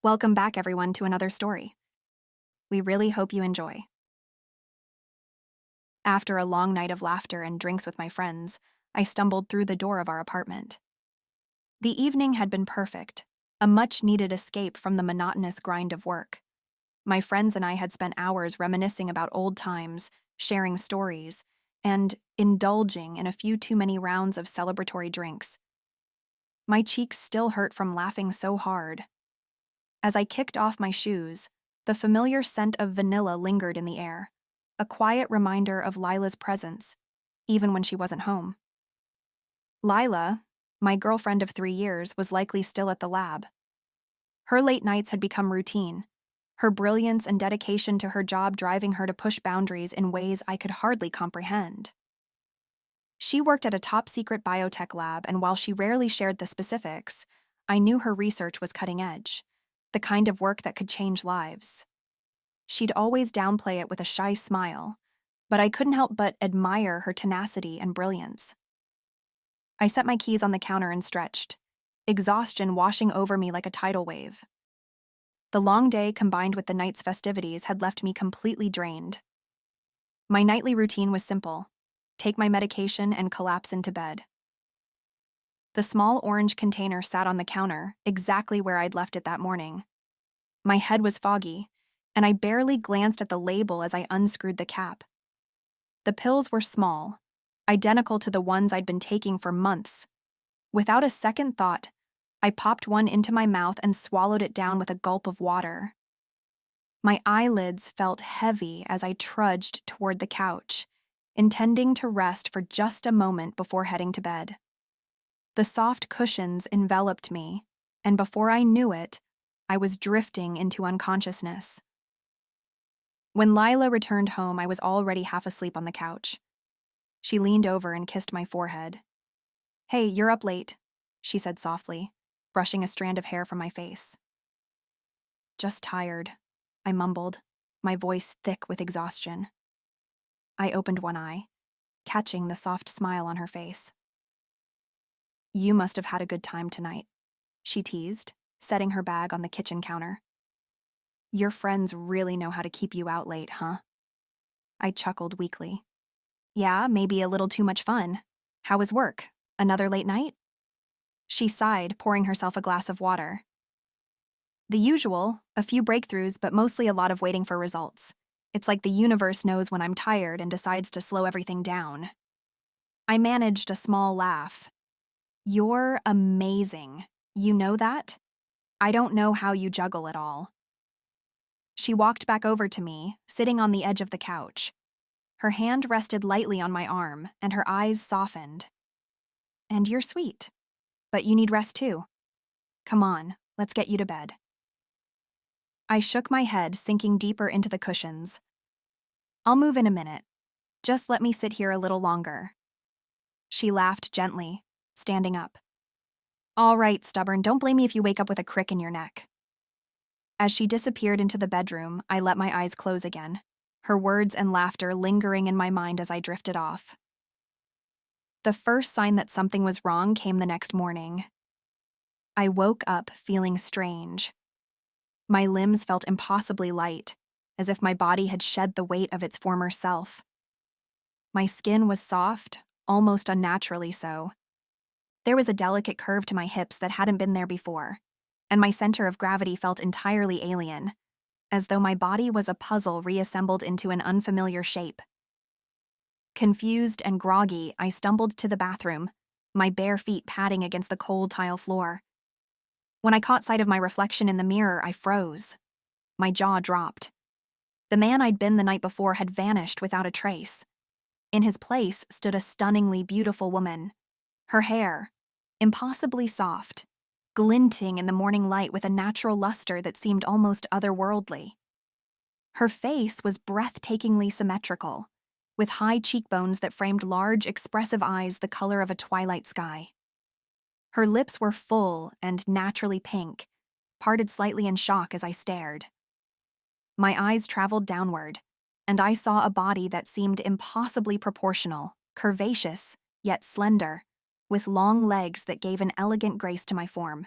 Welcome back, everyone, to another story. We really hope you enjoy. After a long night of laughter and drinks with my friends, I stumbled through the door of our apartment. The evening had been perfect, a much-needed escape from the monotonous grind of work. My friends and I had spent hours reminiscing about old times, sharing stories, and indulging in a few too many rounds of celebratory drinks. My cheeks still hurt from laughing so hard. As I kicked off my shoes, the familiar scent of vanilla lingered in the air, a quiet reminder of Lila's presence, even when she wasn't home. Lila, my girlfriend of 3 years, was likely still at the lab. Her late nights had become routine, her brilliance and dedication to her job driving her to push boundaries in ways I could hardly comprehend. She worked at a top-secret biotech lab, and while she rarely shared the specifics, I knew her research was cutting edge, the kind of work that could change lives. She'd always downplay it with a shy smile, but I couldn't help but admire her tenacity and brilliance. I set my keys on the counter and stretched, exhaustion washing over me like a tidal wave. The long day combined with the night's festivities had left me completely drained. My nightly routine was simple: take my medication and collapse into bed. The small orange container sat on the counter, exactly where I'd left it that morning. My head was foggy, and I barely glanced at the label as I unscrewed the cap. The pills were small, identical to the ones I'd been taking for months. Without a second thought, I popped one into my mouth and swallowed it down with a gulp of water. My eyelids felt heavy as I trudged toward the couch, intending to rest for just a moment before heading to bed. The soft cushions enveloped me, and before I knew it, I was drifting into unconsciousness. When Lila returned home, I was already half asleep on the couch. She leaned over and kissed my forehead. "Hey, you're up late," she said softly, brushing a strand of hair from my face. "Just tired," I mumbled, my voice thick with exhaustion. I opened one eye, catching the soft smile on her face. "You must have had a good time tonight," she teased, setting her bag on the kitchen counter. "Your friends really know how to keep you out late, huh?" I chuckled weakly. "Yeah, maybe a little too much fun. How was work? Another late night?" She sighed, pouring herself a glass of water. "The usual, a few breakthroughs, but mostly a lot of waiting for results. It's like the universe knows when I'm tired and decides to slow everything down." I managed a small laugh. "You're amazing. You know that? I don't know how you juggle it all." She walked back over to me, sitting on the edge of the couch. Her hand rested lightly on my arm, and her eyes softened. "And you're sweet. But you need rest too. Come on, let's get you to bed." I shook my head, sinking deeper into the cushions. "I'll move in a minute. Just let me sit here a little longer." She laughed gently, standing up. "All right, stubborn, don't blame me if you wake up with a crick in your neck." As she disappeared into the bedroom, I let my eyes close again, her words and laughter lingering in my mind as I drifted off. The first sign that something was wrong came the next morning. I woke up feeling strange. My limbs felt impossibly light, as if my body had shed the weight of its former self. My skin was soft, almost unnaturally so. There was a delicate curve to my hips that hadn't been there before, and my center of gravity felt entirely alien, as though my body was a puzzle reassembled into an unfamiliar shape. Confused and groggy, I stumbled to the bathroom, my bare feet padding against the cold tile floor. When I caught sight of my reflection in the mirror, I froze. My jaw dropped. The man I'd been the night before had vanished without a trace. In his place stood a stunningly beautiful woman. Her hair, impossibly soft, glinting in the morning light with a natural luster that seemed almost otherworldly. Her face was breathtakingly symmetrical, with high cheekbones that framed large, expressive eyes the color of a twilight sky. Her lips were full and naturally pink, parted slightly in shock as I stared. My eyes traveled downward, and I saw a body that seemed impossibly proportional, curvaceous, yet slender, with long legs that gave an elegant grace to my form.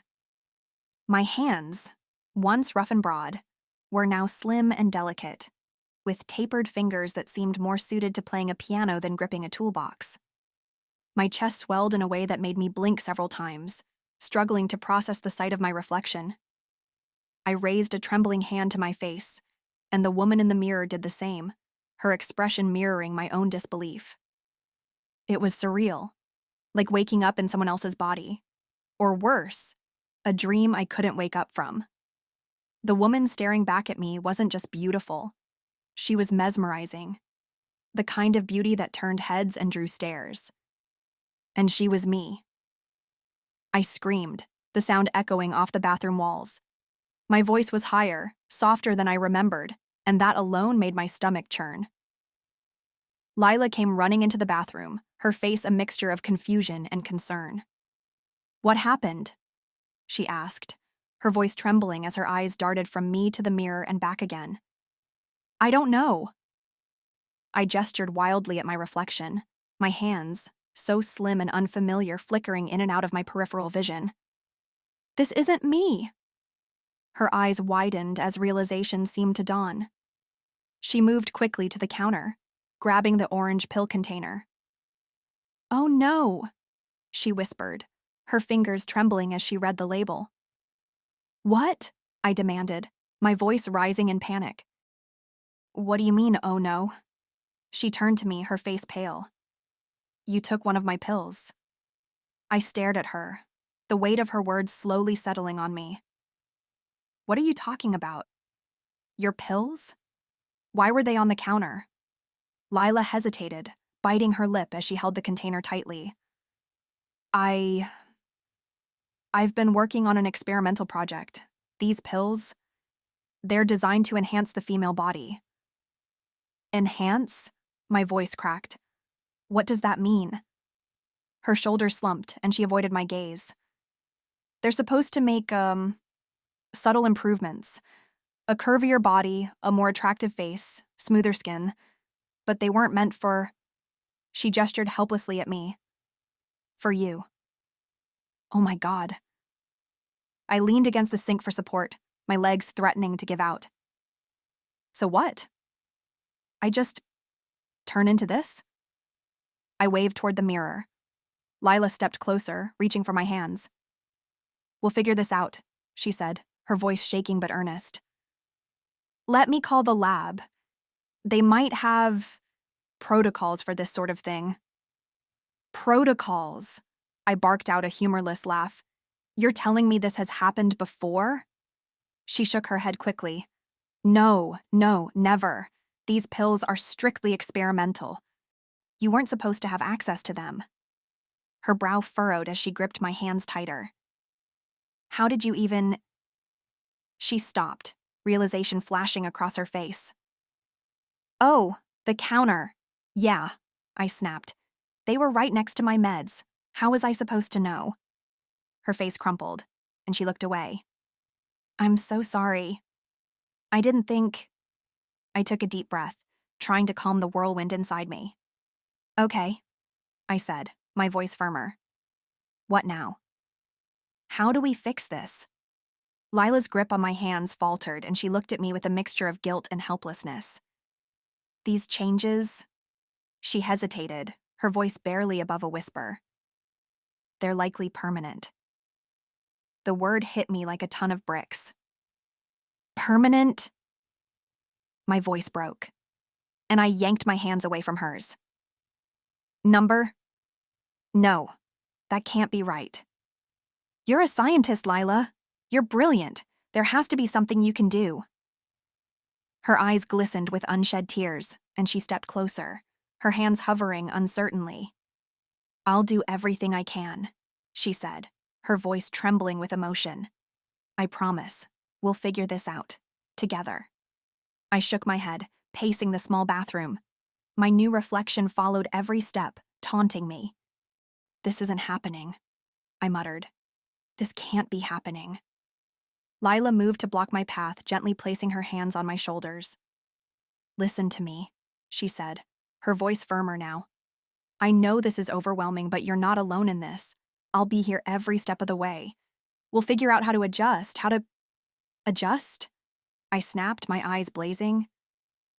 My hands, once rough and broad, were now slim and delicate, with tapered fingers that seemed more suited to playing a piano than gripping a toolbox. My chest swelled in a way that made me blink several times, struggling to process the sight of my reflection. I raised a trembling hand to my face, and the woman in the mirror did the same, her expression mirroring my own disbelief. It was surreal, like waking up in someone else's body. Or worse, a dream I couldn't wake up from. The woman staring back at me wasn't just beautiful. She was mesmerizing, the kind of beauty that turned heads and drew stares. And she was me. I screamed, the sound echoing off the bathroom walls. My voice was higher, softer than I remembered, and that alone made my stomach churn. Lila came running into the bathroom, her face a mixture of confusion and concern. "What happened?" she asked, her voice trembling as her eyes darted from me to the mirror and back again. "I don't know." I gestured wildly at my reflection, my hands, so slim and unfamiliar, flickering in and out of my peripheral vision. "This isn't me." Her eyes widened as realization seemed to dawn. She moved quickly to the counter, grabbing the orange pill container. "Oh no," she whispered, her fingers trembling as she read the label. "What?" I demanded, my voice rising in panic. "What do you mean, oh no?" She turned to me, her face pale. "You took one of my pills." I stared at her, the weight of her words slowly settling on me. "What are you talking about? Your pills? Why were they on the counter?" Lila hesitated, biting her lip as she held the container tightly. I've been working on an experimental project. These pills, they're designed to enhance the female body." "Enhance?" My voice cracked. "What does that mean?" Her shoulders slumped, and she avoided my gaze. "They're supposed to make, subtle improvements. A curvier body, a more attractive face, smoother skin. But they weren't meant for..." She gestured helplessly at me. "For you." Oh my God. I leaned against the sink for support, my legs threatening to give out. "So what? I just turn into this?" I waved toward the mirror. Lila stepped closer, reaching for my hands. "We'll figure this out," she said, her voice shaking but earnest. "Let me call the lab. They might have protocols for this sort of thing." "Protocols?" I barked out a humorless laugh. "You're telling me this has happened before?" She shook her head quickly. No, never. These pills are strictly experimental. You weren't supposed to have access to them." Her brow furrowed as she gripped my hands tighter. "How did you even..." She stopped, realization flashing across her face. "Oh, the counter. Yeah," I snapped. "They were right next to my meds. How was I supposed to know?" Her face crumpled, and she looked away. "I'm so sorry. I didn't think..." I took a deep breath, trying to calm the whirlwind inside me. "Okay," I said, my voice firmer. "What now? How do we fix this?" Lila's grip on my hands faltered, and she looked at me with a mixture of guilt and helplessness. "These changes..." She hesitated, her voice barely above a whisper. "They're likely permanent." The word hit me like a ton of bricks. "Permanent?" My voice broke, and I yanked my hands away from hers. "Number? No, that can't be right." "You're a scientist, Lila. You're brilliant. There has to be something you can do." Her eyes glistened with unshed tears, and she stepped closer, her hands hovering uncertainly. "I'll do everything I can," she said, her voice trembling with emotion. "I promise, we'll figure this out, together." I shook my head, pacing the small bathroom. My new reflection followed every step, taunting me. "This isn't happening," I muttered. "This can't be happening." Lila moved to block my path, gently placing her hands on my shoulders. "Listen to me," she said, her voice firmer now. "I know this is overwhelming, but you're not alone in this. I'll be here every step of the way. We'll figure out how to adjust, Adjust? I snapped, my eyes blazing.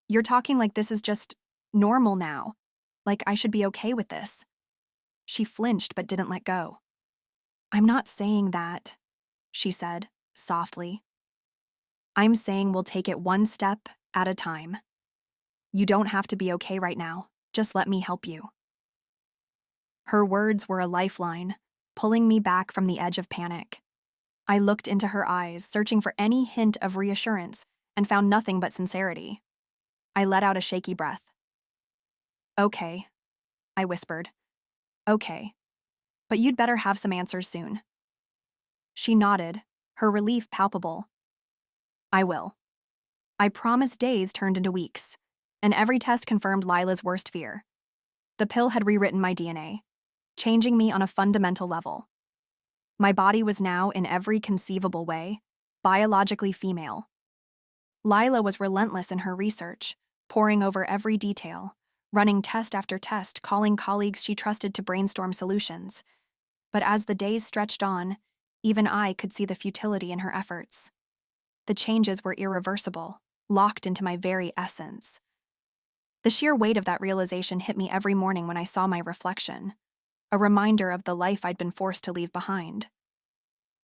You're talking like this is just normal now. Like I should be okay with this. She flinched but didn't let go. I'm not saying that, she said, softly. I'm saying we'll take it one step at a time. You don't have to be okay right now. Just let me help you. Her words were a lifeline, pulling me back from the edge of panic. I looked into her eyes, searching for any hint of reassurance, and found nothing but sincerity. I let out a shaky breath. Okay, I whispered. Okay, but you'd better have some answers soon. She nodded, her relief palpable. I will. I promised days turned into weeks, and every test confirmed Lila's worst fear. The pill had rewritten my DNA, changing me on a fundamental level. My body was now, in every conceivable way, biologically female. Lila was relentless in her research, poring over every detail, running test after test, calling colleagues she trusted to brainstorm solutions. But as the days stretched on, even I could see the futility in her efforts. The changes were irreversible, locked into my very essence. The sheer weight of that realization hit me every morning when I saw my reflection, a reminder of the life I'd been forced to leave behind.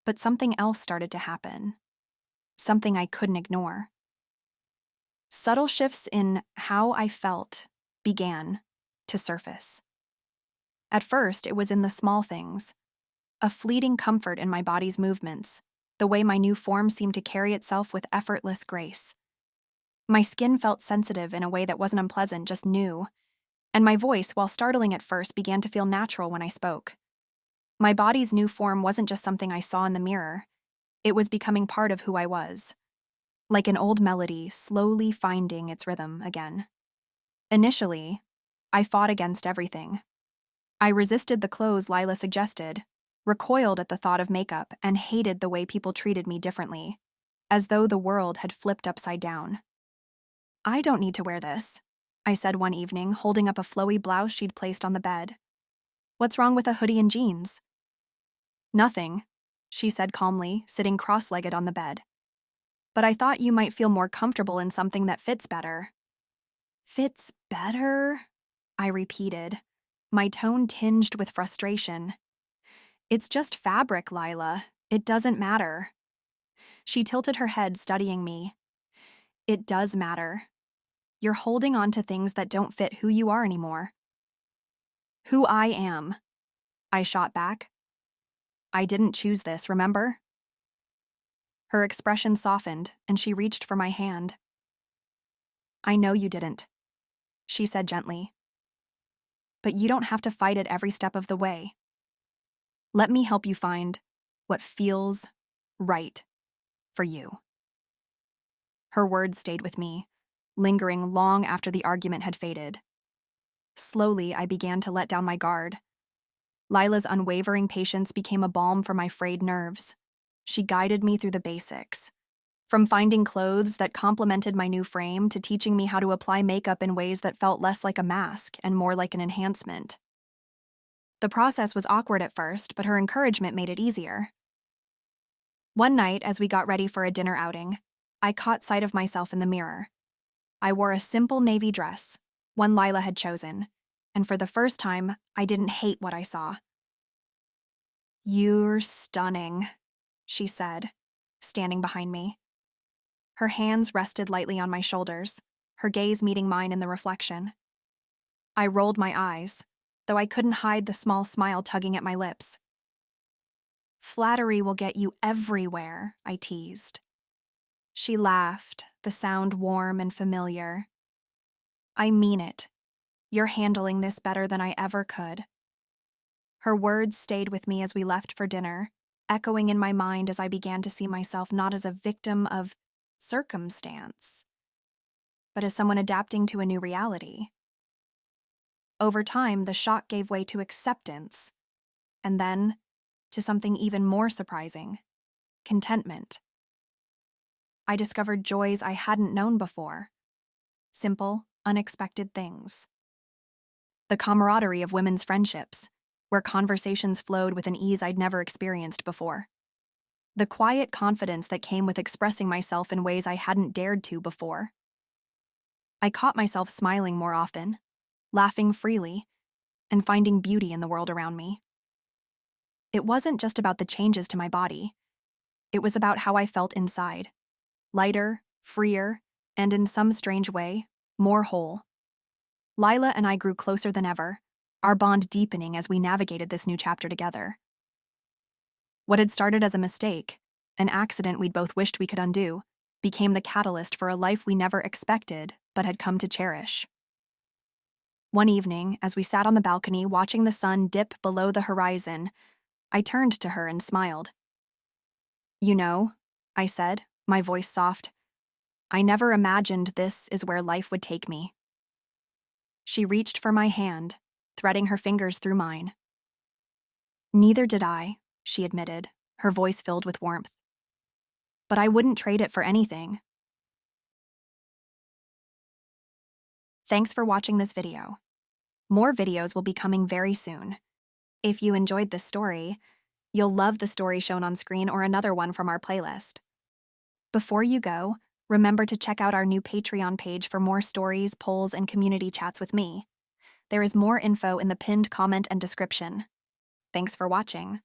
But something else started to happen, something I couldn't ignore. Subtle shifts in how I felt began to surface. At first, it was in the small things, a fleeting comfort in my body's movements, the way my new form seemed to carry itself with effortless grace. My skin felt sensitive in a way that wasn't unpleasant, just new, and my voice, while startling at first, began to feel natural when I spoke. My body's new form wasn't just something I saw in the mirror, it was becoming part of who I was, like an old melody slowly finding its rhythm again. Initially, I fought against everything. I resisted the clothes Lila suggested, recoiled at the thought of makeup, and hated the way people treated me differently, as though the world had flipped upside down. I don't need to wear this, I said one evening, holding up a flowy blouse she'd placed on the bed. What's wrong with a hoodie and jeans? Nothing, she said calmly, sitting cross-legged on the bed. But I thought you might feel more comfortable in something that fits better. Fits better? I repeated, my tone tinged with frustration. It's just fabric, Lila. It doesn't matter. She tilted her head, studying me. It does matter. You're holding on to things that don't fit who you are anymore. Who I am, I shot back. I didn't choose this, remember? Her expression softened, and she reached for my hand. I know you didn't, she said gently. But you don't have to fight it every step of the way. Let me help you find what feels right for you. Her words stayed with me, lingering long after the argument had faded. Slowly, I began to let down my guard. Lila's unwavering patience became a balm for my frayed nerves. She guided me through the basics, from finding clothes that complemented my new frame to teaching me how to apply makeup in ways that felt less like a mask and more like an enhancement. The process was awkward at first, but her encouragement made it easier. One night, as we got ready for a dinner outing, I caught sight of myself in the mirror. I wore a simple navy dress, one Lila had chosen, and for the first time, I didn't hate what I saw. You're stunning, she said, standing behind me. Her hands rested lightly on my shoulders, her gaze meeting mine in the reflection. I rolled my eyes, though I couldn't hide the small smile tugging at my lips. Flattery will get you everywhere, I teased. She laughed, the sound warm and familiar. I mean it. You're handling this better than I ever could. Her words stayed with me as we left for dinner, echoing in my mind as I began to see myself not as a victim of circumstance, but as someone adapting to a new reality. Over time, the shock gave way to acceptance, and then to something even more surprising, contentment. I discovered joys I hadn't known before, simple, unexpected things. The camaraderie of women's friendships, where conversations flowed with an ease I'd never experienced before. the quiet confidence that came with expressing myself in ways I hadn't dared to before. I caught myself smiling more often, laughing freely, and finding beauty in the world around me. It wasn't just about the changes to my body. It was about how I felt inside, lighter, freer, and in some strange way, more whole. Lila and I grew closer than ever, our bond deepening as we navigated this new chapter together. What had started as a mistake, an accident we'd both wished we could undo, became the catalyst for a life we never expected but had come to cherish. One evening, as we sat on the balcony watching the sun dip below the horizon, I turned to her and smiled. "You know," I said, my voice soft, "I never imagined this is where life would take me." She reached for my hand, threading her fingers through mine. "Neither did I," she admitted, her voice filled with warmth. "But I wouldn't trade it for anything." Thanks for watching this video. More videos will be coming very soon. If you enjoyed this story, you'll love the story shown on screen or another one from our playlist. Before you go, remember to check out our new Patreon page for more stories, polls, and community chats with me. There is more info in the pinned comment and description. Thanks for watching.